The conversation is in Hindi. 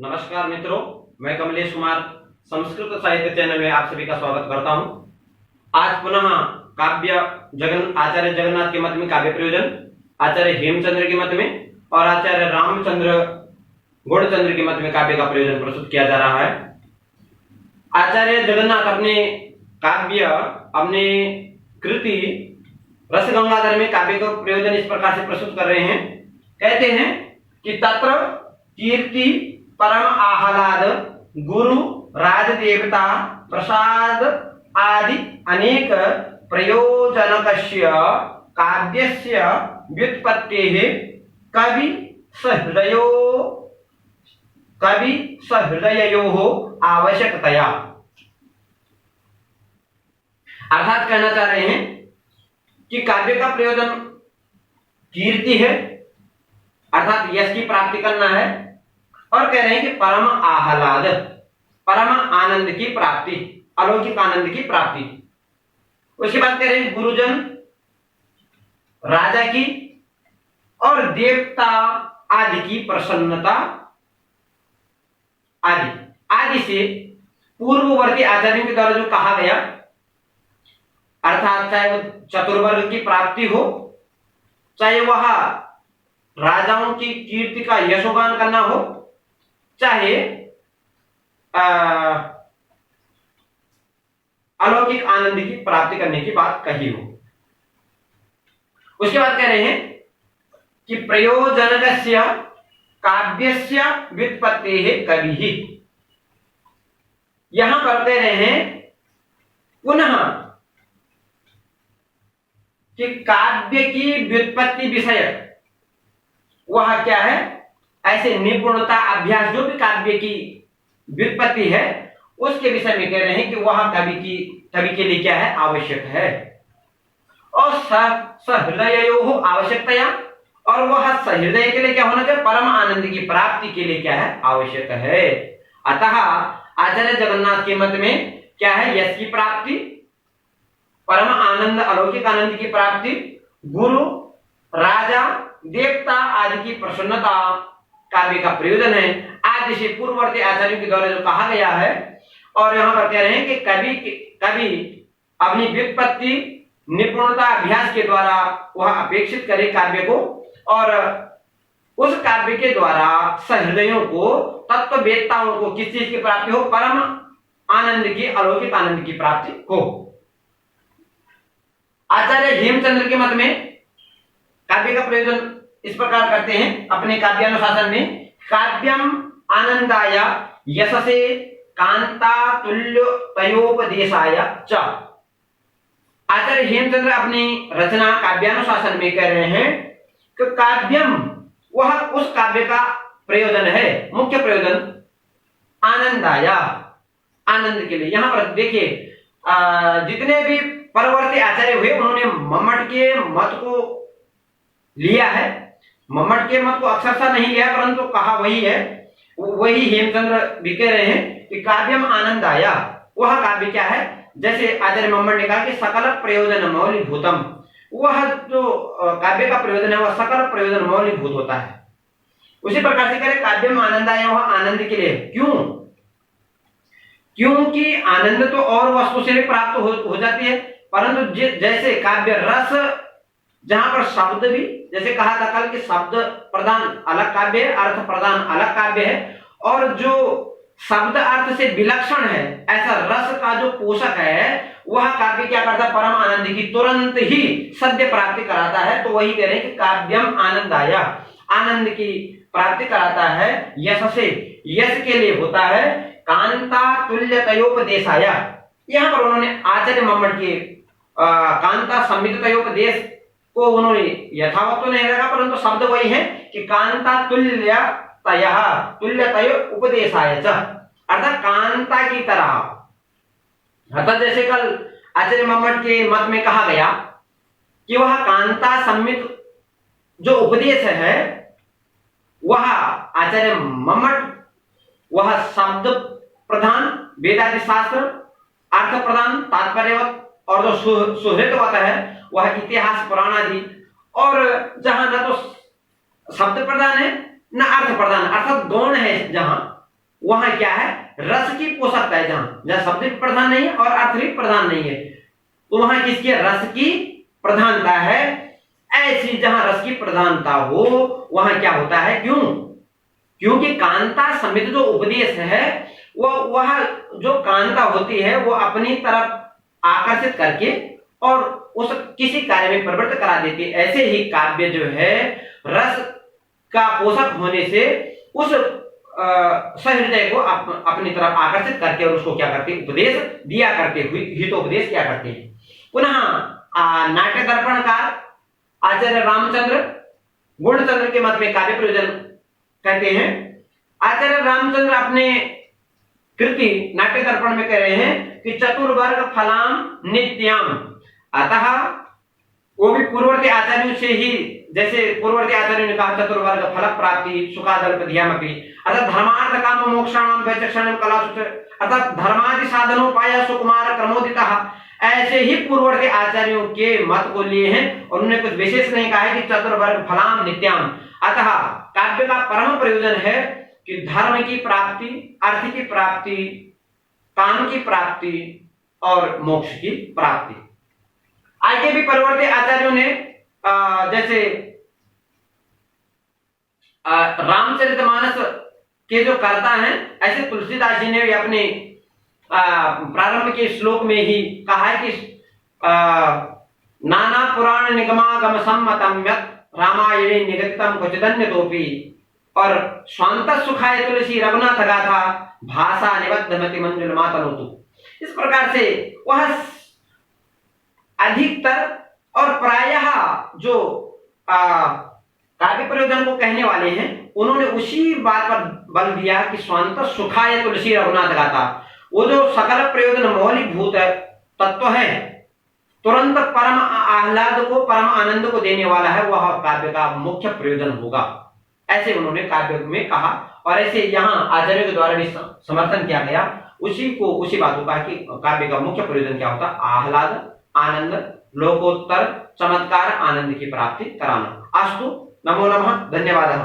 नमस्कार मित्रों, मैं कमलेश कुमार संस्कृत साहित्य चैनल में आप सभी का स्वागत करता हूं। आज पुनः आचार्य जगन्नाथ के मत में काव्य प्रयोजन, आचार्य हेमचंद्र के मत में और आचार्य रामचंद्र गौड़चंद्र के मत में काव्य का प्रयोजन प्रस्तुत किया जा रहा है। आचार्य जगन्नाथ अपने कृति रसगंगाधर में काव्य का प्रयोजन इस प्रकार से प्रस्तुत कर रहे हैं। कहते हैं कि तत्र कीर्ति परम आह्लाद गुरु राज देवता प्रसाद आदि अनेक प्रयोजनकस्य काव्यस्य व्युत्पत्तेः कवि सहृदयोः आवश्यकतया। अर्थात कहना चाह रहे हैं कि काव्य का प्रयोजन कीर्ति है, अर्थात यश की प्राप्ति करना है, और कह रहे हैं कि परम आह्लाद, परम आनंद की प्राप्ति, अलौकिक आनंद की प्राप्ति। उसके बाद कह रहे हैं गुरुजन, राजा की और देवता आदि की प्रसन्नता आदि से पूर्ववर्ती आचार्यों के द्वारा जो कहा गया, अर्थात चाहे वो चतुर्वर्ग की प्राप्ति हो, चाहे वह राजाओं की कीर्ति का यशोगान करना हो, चाहे अलौकिक आनंद की प्राप्ति करने की बात कही हो। उसके बाद कह रहे हैं कि प्रयोजनकस्य काव्यस्य व्युत्पत्तेः कविः। यहां पर कह रहे हैं पुनः कि काव्य की व्युत्पत्ति विषय वह क्या है, ऐसे निपुणता अभ्यास जो भी काव्य की व्युत्पत्ति है उसके विषय में कह रहे हैं कि वह कवि के लिए क्या है, आवश्यक है। और सहृदयोः आवश्यकतया, और वह सहृदय के लिए क्या होना चाहिए, परम आनंद की प्राप्ति के लिए क्या है, आवश्यक है। अतः आचार्य जगन्नाथ के मत में क्या है, यश की प्राप्ति, परम आनंद अलौकिक आनंद की प्राप्ति, गुरु राजा देवता आदि की प्रसन्नता काव्य का प्रयोजन है, आदि से पूर्ववर्ती आचार्यों के द्वारा जो कहा गया है। और यहां पर कह रहे हैं कि कवि अपनी व्युत्पत्ति निपुणता अभ्यास के द्वारा वह अपेक्षित करे काव्य को, और उस काव्य के द्वारा सहृदयों को, तत्ववेत्ताओं को किस चीज की प्राप्ति हो, परम आनंद की, अलौकिक आनंद की प्राप्ति हो। आचार्य हेमचंद्र के मत में काव्य का प्रयोजन इस प्रकार करते हैं अपने काव्यानुशासन में, काव्यम आनंदाय यशसे कांता तुल्य तयोपदेशाय च। आचार्य हेमचंद्र अपनी रचना काव्यानुशासन में कह रहे हैं कि काव्यम वह उस काव्य का प्रयोजन है, मुख्य प्रयोजन आनंदाय, आनंद के लिए। यहां पर देखिए जितने भी परवर्ती आचार्य हुए उन्होंने मम्मट के मत को लिया है, मम्मट के मत को अक्षरशः नहीं लिया, परंतु कहा वही है, वही हेमचंद्र भी कह रहे हैं कि काव्यम आनंदाय, वह काव्य क्या है, जैसे आचार्य मम्मट ने कहा कि सकल प्रयोजन मौलिभूतम, वह जो काव्य का प्रयोजन है वह सकल प्रयोजन मौलिभूत होता है। उसी प्रकार से कह रहे काव्यम आनंदाय, वह आनंद के लिए। क्यों? क्योंकि आनंद तो और वस्तु से प्राप्त हो जाती है, परंतु जैसे काव्य रस, जहां पर शब्द भी, जैसे कहा था कल कि शब्द प्रधान अलग काव्य है, अर्थ प्रधान अलग काव्य है, और जो शब्द अर्थ से विलक्षण है ऐसा रस का जो पोषक है वह काव्य क्या करता है, परम आनंद की तुरंत ही सद्य प्राप्ति कराता है। तो वही कह रहे हैं कि काव्यम आनंदाय, आनंद की प्राप्ति कराता है, यश से, यश के लिए होता है, कांता तुल्य तयोपदेशाय। यहां पर उन्होंने आचार्य मम्मट के कांता संमित तयोपदेश को उन्होंने यथावत तो नहीं रखा, परंतु शब्द वही है कि कांता तुल्य तय उपदेशाय च, अर्थात कांता की तरह। अर्थात जैसे कल आचार्य मम्मट के मत में कहा गया कि वह कांता सम्मित जो उपदेश है वह आचार्य मम्मट, वह शब्द प्रधान वेदादि शास्त्र, अर्थ प्रधान तात्पर्यवत, और जो सुहृदवत है वह इतिहास पुराण आदि, और जहां न तो शब्द प्रधान है न अर्थ प्रधान, अर्थात गौण है जहां, वहां क्या है, रस की पोषकता है। जहां शब्द भी प्रधान नहीं है और अर्थ भी प्रधान नहीं है, तो वहां किसकी, रस की प्रधानता है। ऐसी जहां रस की प्रधानता हो वहां क्या होता है, क्योंकि कांता समित जो उपदेश है वह जो कांता होती है वो अपनी तरफ आकर्षित करके और उस किसी कार्य में प्रवृत्त करा देती है। ऐसे ही काव्य जो है रस का पोषक होने से उस सहृदय को अपनी तरफ आकर्षित करके और उसको क्या करते, उपदेश दिया करते, हितोपदेश क्या करते हैं। पुनः नाट्य दर्पणकार आचार्य रामचंद्र गुणचंद्र के मत में काव्य प्रयोजन कहते हैं। आचार्य रामचंद्र अपने कृति नाट्य दर्पण में कह रहे हैं कि चतुर्वर्ग फलाम नित्याम, अतः वो भी पूर्ववर्ती आचार्यों से ही, जैसे पूर्ववर्ती आचार्यों ने कहा चतुर्वर्ग फल प्राप्ति सुखादल्पधियामपि, अर्थात धर्मार्थ काम मोक्षाणाम वैचक्षणम कलासु, अर्थात धर्मादि साधनोपाय सुकुमार क्रमोदितः, ऐसे ही पूर्ववर्ती आचार्यों के मत को लिए हैं और उन्होंने कुछ विशेष नहीं कहा है कि चतुर्वर्ग फलाम नित्याम। अतः काव्य का परम प्रयोजन है कि धर्म की प्राप्ति, अर्थ की प्राप्ति, काम की प्राप्ति और मोक्ष की प्राप्ति। आगे भी परवर्ती आचार्यों ने जैसे रामचरितमानस के जो कर्ता हैं, ऐसे तुलसीदास जी ने भी अपने प्रारंभ के श्लोक में ही कहा है कि नाना पुराण निगमागम सम्मतम यत् रामायणे निगदितम क्वचिदन्यतोपि, और स्वांत सुखाय तुलसी रघुनाथ गाथा भाषा निबद्धमति मंजुल मातनोतु। इस प्रकार से वह अधिकतर और प्रायः जो काव्य प्रयोजन को कहने वाले हैं उन्होंने उसी बात पर बल दिया कि स्वांत सुखाय तुलसी रघुनाथ गाथा, वो जो सकल प्रयोजन मौलिकभूत तत्व है, तुरंत परम आह्लाद को, परम आनंद को देने वाला है, वह काव्य का मुख्य प्रयोजन होगा, ऐसे उन्होंने काव्य में कहा। और ऐसे यहाँ आचार्यों के द्वारा भी समर्थन किया गया उसी बात को कहा कि काव्य का मुख्य प्रयोजन क्या होता, आह्लाद, आनंद, लोकोत्तर चमत्कार आनंद की प्राप्ति कराना। अस्तु, नमो नमः, धन्यवादः।